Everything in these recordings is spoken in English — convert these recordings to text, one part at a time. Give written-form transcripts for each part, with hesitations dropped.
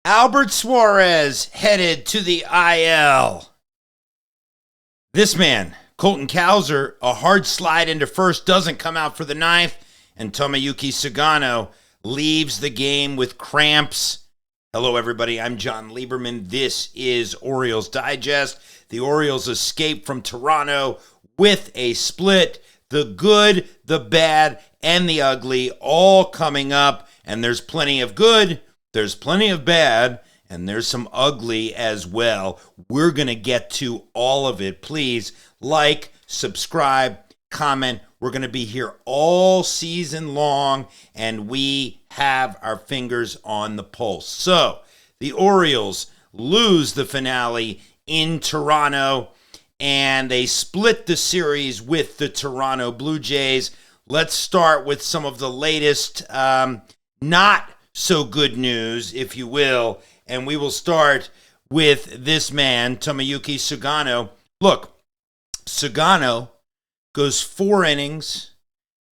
Albert Suarez headed to the IL. This man, Colton Cowser, a hard slide into first, doesn't come out for the ninth, and Tomoyuki Sugano leaves the game with cramps. Hello, everybody. I'm Jon Leiberman. This is Orioles Digest. The Orioles escape from Toronto with a split. The good, the bad, and the ugly all coming up, and there's plenty of good. There's plenty of bad, and there's some ugly as well. We're going to get to all of it. Please like, subscribe, comment. We're going to be here all season long, and we have our fingers on the pulse. So, the Orioles lose the finale in Toronto, and they split the series with the Toronto Blue Jays. Let's start with some of the latest, not so good news, if you will, and we will start with this man, Tomoyuki Sugano. Look, Sugano goes 4 innings,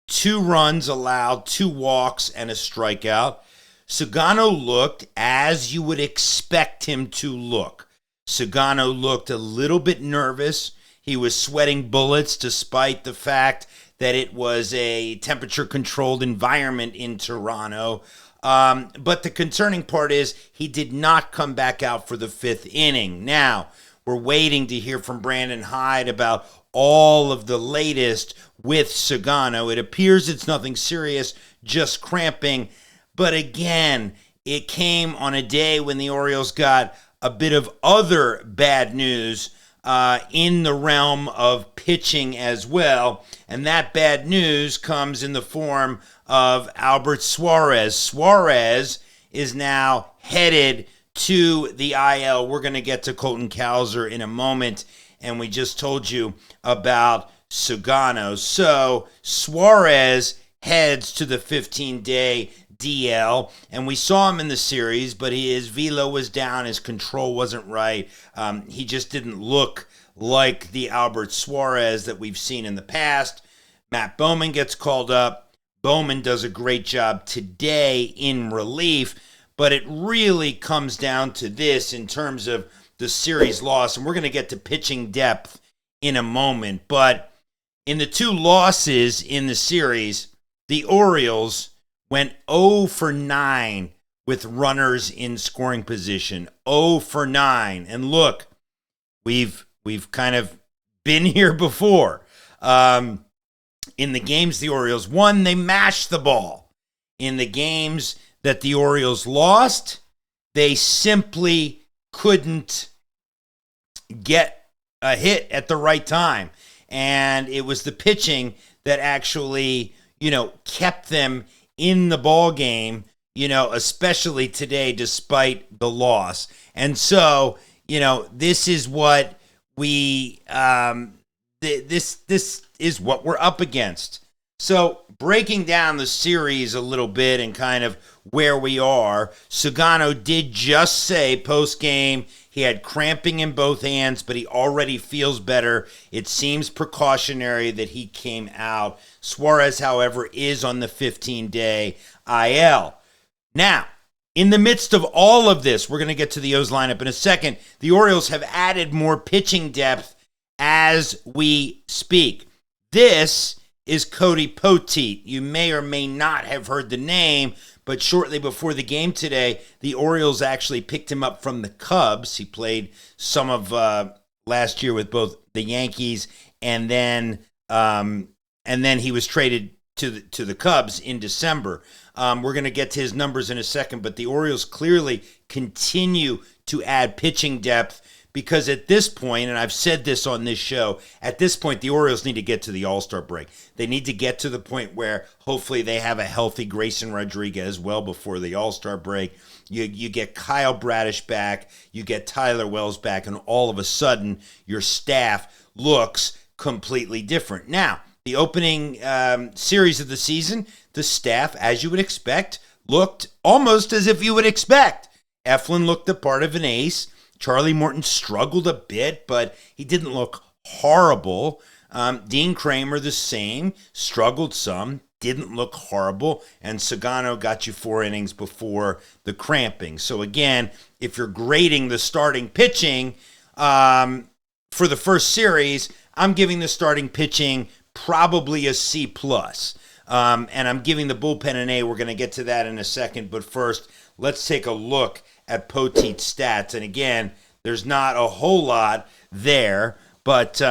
2 runs allowed, 2 walks, and a strikeout. Sugano looked as you would expect him to look. Sugano looked a little bit nervous. He was sweating bullets despite the fact that it was a temperature-controlled environment in Toronto. But the concerning part is he did not come back out for the 5th inning. Now, we're waiting to hear from Brandon Hyde about all of the latest with Sugano. It appears it's nothing serious, just cramping. But again, it came on a day when the Orioles got a bit of other bad news in the realm of pitching as well. And that bad news comes in the form of Albert Suarez. Suarez is now headed to the IL. We're going to get to Colton Cowser in a moment, and we just told you about Sugano. So Suarez heads to the 15-day DL, and we saw him in the series, but his velo was down, his control wasn't right. He just didn't look like the Albert Suarez that we've seen in the past. Matt Bowman gets called up. Bowman does a great job today in relief, but it really comes down to this in terms of the series loss, and we're going to get to pitching depth in a moment. But in the 2 losses in the series, the Orioles went 0 for 9 with runners in scoring position. 0 for 9. And look, we've kind of been here before. In the games the Orioles won, they mashed the ball. In the games that the Orioles lost, they simply couldn't get a hit at the right time. And it was the pitching that actually, kept them in the ball game, especially today despite the loss. And so, this is what we this is what we're up against. So breaking down the series a little bit and kind of where we are, Sugano did just say post-game he had cramping in both hands, but he already feels better. It seems precautionary that he came out. Suarez, however, is on the 15-day IL. Now, in the midst of all of this, we're going to get to the O's lineup in a second. The Orioles have added more pitching depth as we speak. This is Cody Poteet. You may or may not have heard the name, but shortly before the game today, the Orioles actually picked him up from the Cubs. He played some of last year with both the Yankees, and then he was traded to the Cubs in December. We're going to get to his numbers in a second, but the Orioles clearly continue to add pitching depth. Because at this point, and I've said this on this show, at this point, the Orioles need to get to the All-Star break. They need to get to the point where hopefully they have a healthy Grayson Rodriguez well before the All-Star break. You get Kyle Bradish back, you get Tyler Wells back, and all of a sudden, your staff looks completely different. Now, the opening series of the season, the staff, as you would expect, looked almost as if you would expect. Eflin looked the part of an ace. Charlie Morton struggled a bit, but he didn't look horrible. Dean Kramer, the same, struggled some. didn't look horrible, and Sugano got you 4 innings before the cramping. So again, if you're grading the starting pitching for the first series, I'm giving the starting pitching probably a C+. And I'm giving the bullpen an A. We're going to get to that in a second. But first, let's take a look at Poteet's stats. And again, there's not a whole lot there, but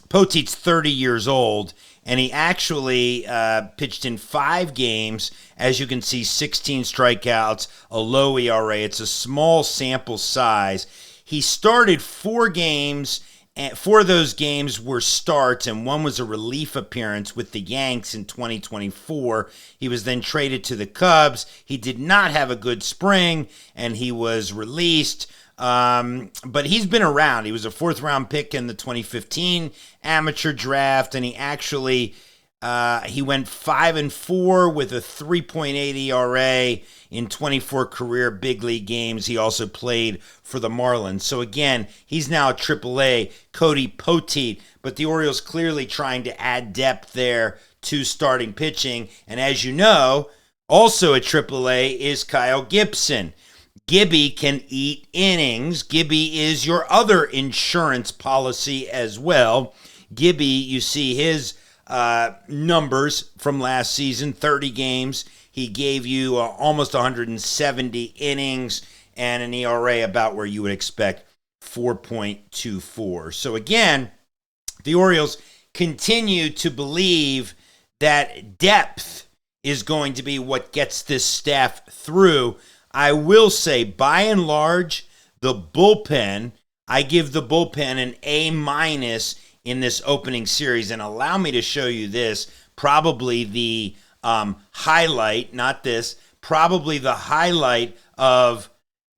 Poteet's 30 years old, and he actually pitched in 5 games. As you can see, 16 strikeouts, a low ERA. It's a small sample size. He started 4 games, and 4 of those games were starts, and 1 was a relief appearance with the Yanks in 2024. He was then traded to the Cubs. He did not have a good spring, and he was released. But he's been around. He was a 4th-round pick in the 2015 amateur draft, and he actually he went 5-4 with a 3.8 ERA in 24 career big league games. He also played for the Marlins. So again, he's now a AAA, Cody Poteet, but the Orioles clearly trying to add depth there to starting pitching. And as you know, also at AAA is Kyle Gibson. Gibby can eat innings. Gibby is your other insurance policy as well. Gibby, you see his numbers from last season, 30 games. He gave you almost 170 innings and an ERA about where you would expect, 4.24. So again, the Orioles continue to believe that depth is going to be what gets this staff through. I will say, by and large, the bullpen, I give the bullpen an A- in this opening series. And allow me to show you this, probably the highlight, not this, probably the highlight of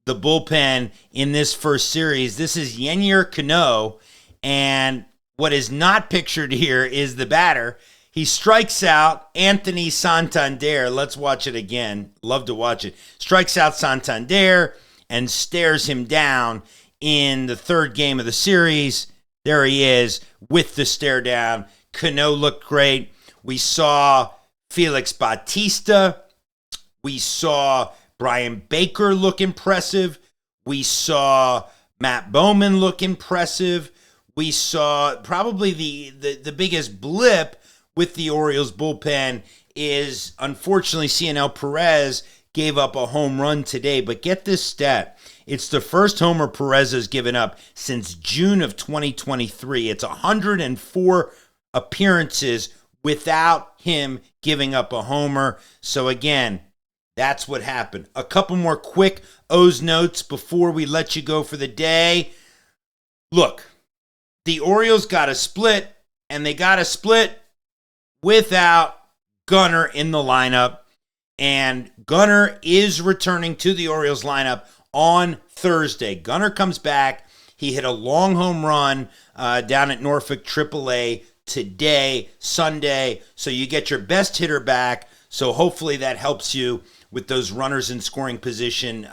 the bullpen in this first series. This is Yennier Cano, and what is not pictured here is the batter. He strikes out Anthony Santander. Let's watch it again. Love to watch it. Strikes out Santander and stares him down in the 3rd game of the series. There he is with the stare down. Cano looked great. We saw Félix Bautista. We saw Brian Baker look impressive. We saw Matt Bowman look impressive. We saw probably the biggest blip with the Orioles bullpen is, unfortunately, Cionel Perez gave up a home run today. But get this stat. It's the first homer Perez has given up since June of 2023. It's 104 appearances without him giving up a homer. So again, that's what happened. A couple more quick O's notes before we let you go for the day. Look, the Orioles got a split, and they got a split without Gunnar in the lineup. And Gunnar is returning to the Orioles lineup on Thursday. Gunnar comes back. He hit a long home run down at Norfolk AAA today, Sunday. So you get your best hitter back. So hopefully that helps you with those runners in scoring position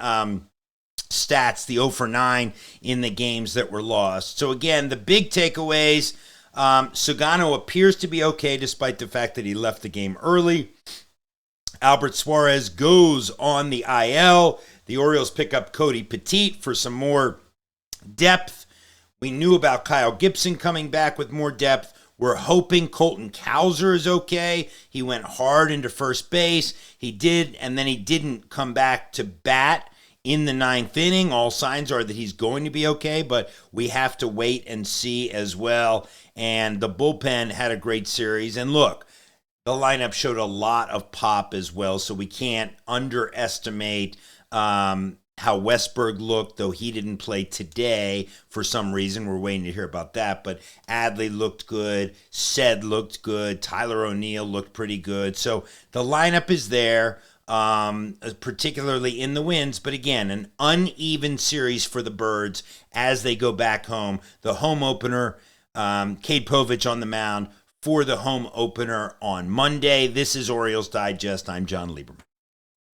stats, the 0 for 9 in the games that were lost. So again, the big takeaways, Sugano appears to be okay despite the fact that he left the game early. Albert Suarez goes on the IL. The Orioles pick up Cody Poteet for some more depth. We knew about Kyle Gibson coming back with more depth. We're hoping Colton Cowser is okay. He went hard into first base. He did, and then he didn't come back to bat in the 9th inning. All signs are that he's going to be okay, but we have to wait and see as well. And the bullpen had a great series. And look, the lineup showed a lot of pop as well, so we can't underestimate how Westberg looked, though he didn't play today for some reason. We're waiting to hear about that. But Adley looked good. Ced looked good. Tyler O'Neill looked pretty good. So the lineup is there, particularly in the wins. But again, an uneven series for the Birds as they go back home. The home opener, Cade Povich on the mound for the home opener on Monday. This is Orioles Digest. I'm Jon Leiberman.